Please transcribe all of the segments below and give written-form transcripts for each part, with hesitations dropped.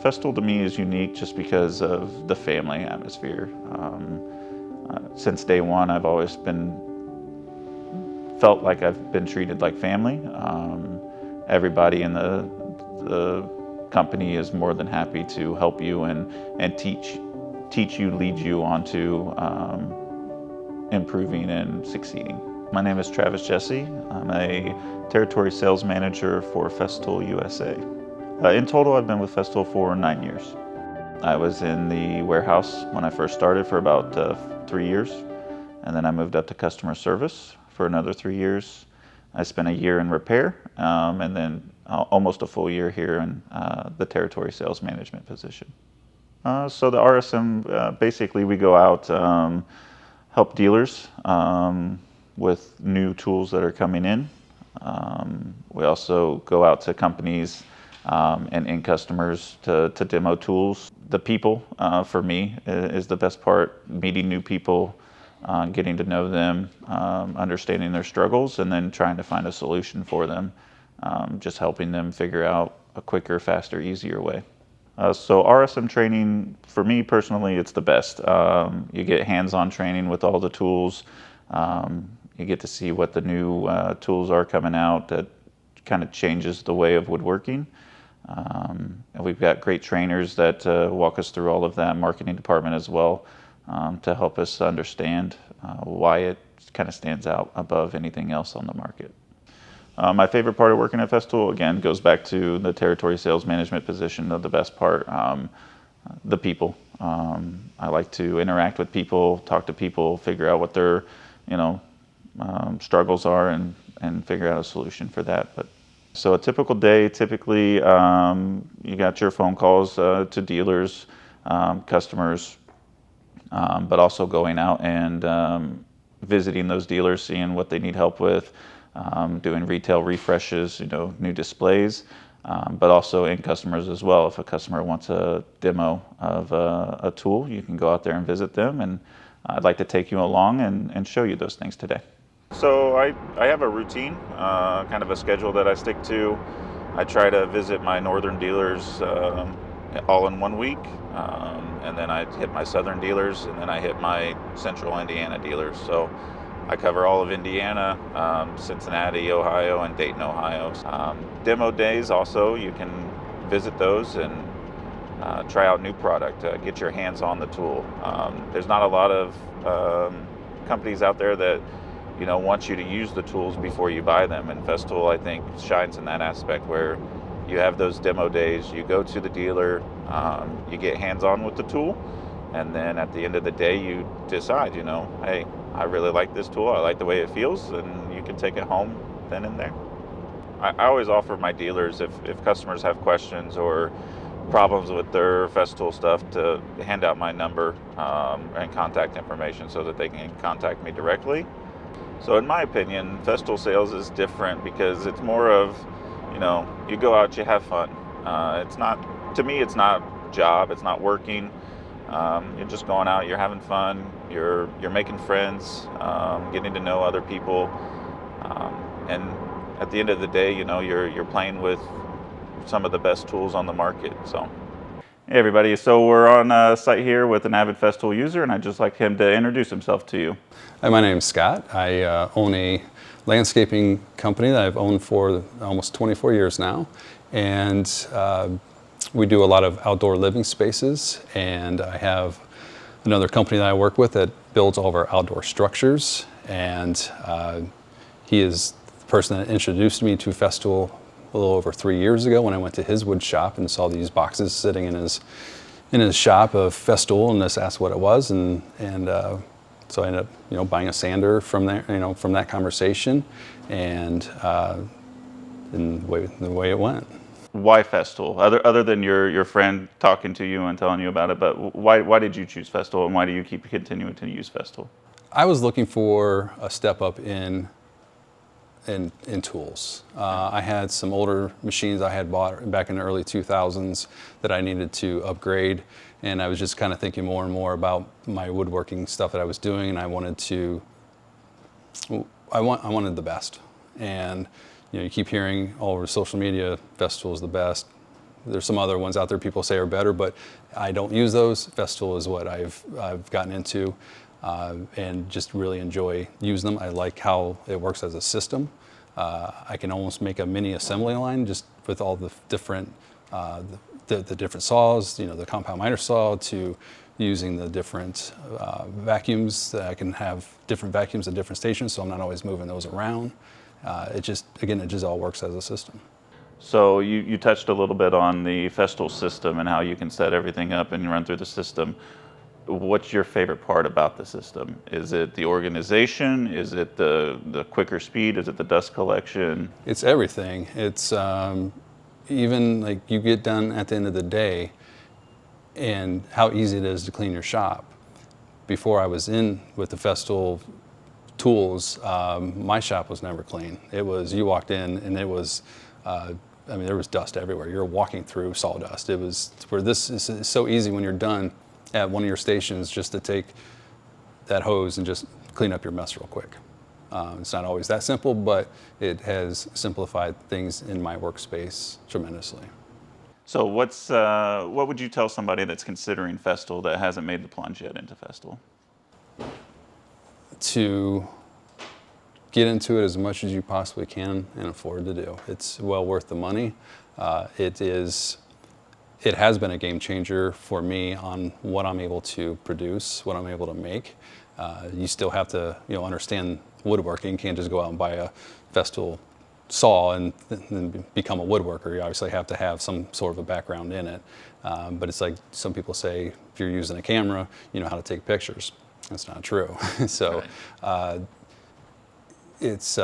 Festool to me is unique just because of the family atmosphere. Since day one, I've always felt like I've been treated like family. Everybody in the company is more than happy to help you and teach you, lead you onto improving and succeeding. My name is Travis Jesse. I'm a territory sales manager for Festool USA. In total, I've been with Festool for 9 years. I was in the warehouse when I first started for about 3 years, and then I moved up to customer service for another 3 years. I spent a year in repair, and then almost a full year here in the territory sales management position. So the RSM, basically we go out, help dealers with new tools that are coming in. We also go out to companies and end customers to demo tools. The people, for me, is the best part. Meeting new people, getting to know them, understanding their struggles, and then trying to find a solution for them. Just helping them figure out a quicker, faster, easier way. So RSM training, for me personally, it's the best. You get hands-on training with all the tools. You get to see what the new tools are coming out that kind of changes the way of woodworking. And we've got great trainers that walk us through all of that, marketing department as well, to help us understand why it kind of stands out above anything else on the market. My favorite part of working at Festool, again, goes back to the territory sales management position. The best part, the people. I like to interact with people, talk to people, figure out what their, struggles are, and figure out a solution for that. So a typical day, typically you got your phone calls to dealers, customers, but also going out and visiting those dealers, seeing what they need help with, doing retail refreshes, new displays, but also in customers as well. If a customer wants a demo of a tool, you can go out there and visit them, and I'd like to take you along and show you those things today. So I have a routine, kind of a schedule that I stick to. I try to visit my northern dealers all in 1 week, and then I hit my southern dealers, and then I hit my central Indiana dealers. So I cover all of Indiana, Cincinnati, Ohio, and Dayton, Ohio. Demo days also, you can visit those and try out new product, get your hands on the tool. There's not a lot of companies out there that want you to use the tools before you buy them, and Festool, I think, shines in that aspect where you have those demo days, you go to the dealer, you get hands-on with the tool, and then at the end of the day you decide, hey, I really like this tool, I like the way it feels, and you can take it home then and there. I always offer my dealers, if customers have questions or problems with their Festool stuff, to hand out my number and contact information so that they can contact me directly. So in my opinion, Festool sales is different because it's more of, you go out, you have fun. To me, it's not job, it's not working. You're just going out, you're having fun, you're making friends, getting to know other people. And at the end of the day, you're playing with some of the best tools on the market. So, hey everybody, so we're on site here with an avid Festool user, and I'd just like him to introduce himself to you. Hi, my name is Scott. I own a landscaping company that I've owned for almost 24 years now, and we do a lot of outdoor living spaces, and I have another company that I work with that builds all of our outdoor structures, and he is the person that introduced me to Festool a little over 3 years ago when I went to his wood shop and saw these boxes sitting in his shop of Festool, and just asked what it was, and so I ended up buying a sander from there, from that conversation, and the way it went. Why Festool? Other than your friend talking to you and telling you about it, but why did you choose Festool, and why do you keep continuing to use Festool? I was looking for a step up in tools. I had some older machines I had bought back in the early 2000s that I needed to upgrade, and I was just kind of thinking more and more about my woodworking stuff that I was doing, and I wanted the best. And you keep hearing all over social media, Festool is the best, There's some other ones out there people say are better, but I don't use those. Festool is what I've gotten into, and just really enjoy using them. I like how it works as a system. I can almost make a mini assembly line just with all the different the different saws, the compound miter saw, to using the different vacuums. That I can have different vacuums at different stations, so I'm not always moving those around. It just all works as a system. So you touched a little bit on the Festool system and how you can set everything up and run through the system. What's your favorite part about the system? Is it the organization? Is it the quicker speed? Is it the dust collection? It's everything. It's even like you get done at the end of the day and how easy it is to clean your shop. Before I was in with the Festool tools, my shop was never clean. It was, you walked in and it was, there was dust everywhere. You're walking through sawdust. It was where this is so easy when you're done at one of your stations just to take that hose and just clean up your mess real quick. It's not always that simple, but it has simplified things in my workspace tremendously. So what would you tell somebody that's considering Festool that hasn't made the plunge yet into Festool? To get into it as much as you possibly can and afford to do. It's well worth the money. It has been a game changer for me on what I'm able to produce, what I'm able to make. You still have to, understand woodworking. You can't just go out and buy a Festool saw and then become a woodworker. You obviously have to have some sort of a background in it. But it's like some people say, if you're using a camera, you know how to take pictures. That's not true. So it's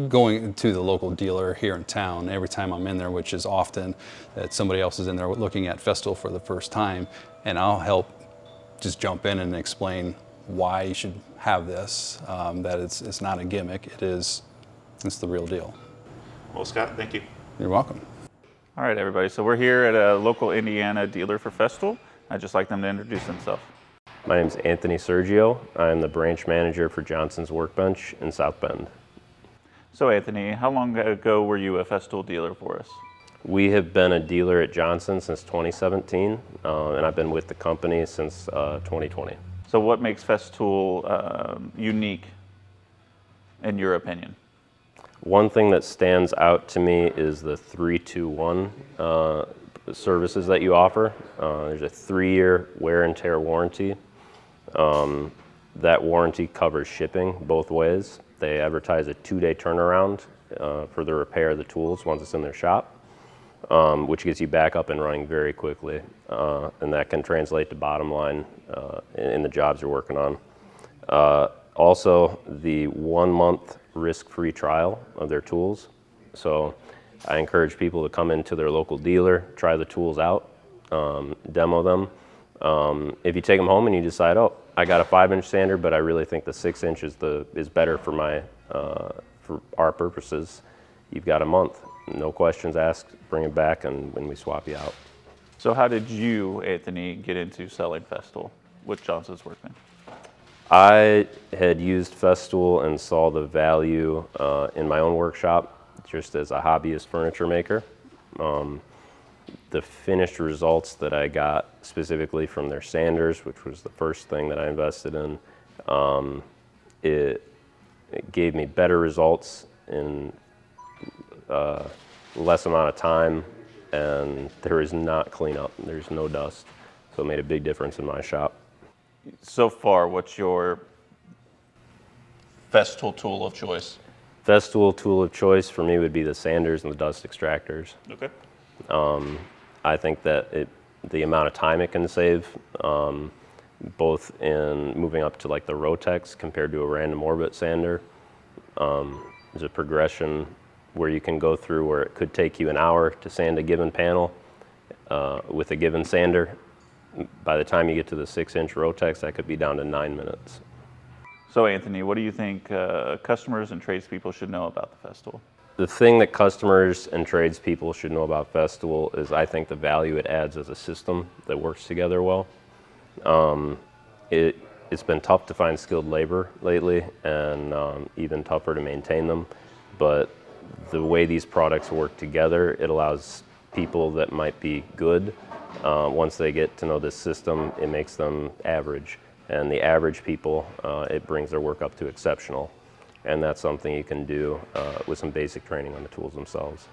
going to the local dealer here in town. Every time I'm in there, which is often that somebody else is in there looking at Festool for the first time, and I'll help just jump in and explain why you should have this, that it's not a gimmick, it's the real deal. Well, Scott, thank you. You're welcome. All right, everybody. So we're here at a local Indiana dealer for Festool. I'd just like them to introduce themselves. My name is Anthony Sergio. I'm the branch manager for Johnson's Workbench in South Bend. So Anthony, how long ago were you a Festool dealer for us? We have been a dealer at Johnson since 2017, and I've been with the company since 2020. So what makes Festool unique, in your opinion? One thing that stands out to me is the 3-2-1 services that you offer. There's a 3-year wear and tear warranty. That warranty covers shipping both ways. They advertise a 2-day turnaround for the repair of the tools once it's in their shop, which gets you back up and running very quickly. And that can translate to bottom line in the jobs you're working on. Also, the 1-month risk-free trial of their tools. So I encourage people to come into their local dealer, try the tools out, demo them. If you take them home and you decide, oh, I got a 5-inch sander, but I really think the 6-inch is better for for our purposes, you've got a month. No questions asked, bring it back, and when we swap you out. So how did you, Anthony, get into selling Festool with Johnson's Workbench? I had used Festool and saw the value in my own workshop just as a hobbyist furniture maker. The finished results that I got specifically from their sanders, which was the first thing that I invested in, it gave me better results in less amount of time, and there is not cleanup. There's no dust. So it made a big difference in my shop. So far, what's your Festool tool of choice? Festool tool of choice for me would be the sanders and the dust extractors. Okay. I think that the amount of time it can save, both in moving up to like the Rotex compared to a random orbit sander, is a progression where you can go through where it could take you an hour to sand a given panel with a given sander. By the time you get to the 6-inch Rotex, that could be down to 9 minutes. So Anthony, what do you think customers and tradespeople should know about the Festool? The thing that customers and tradespeople should know about Festool is I think the value it adds as a system that works together well. It's been tough to find skilled labor lately, and even tougher to maintain them, but the way these products work together, it allows people that might be good, once they get to know this system, it makes them average. And the average people, it brings their work up to exceptional. And that's something you can do with some basic training on the tools themselves.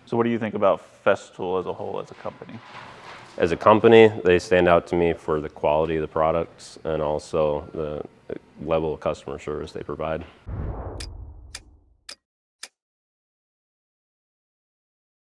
So what do you think about Festool as a whole, as a company? As a company, they stand out to me for the quality of the products and also the level of customer service they provide.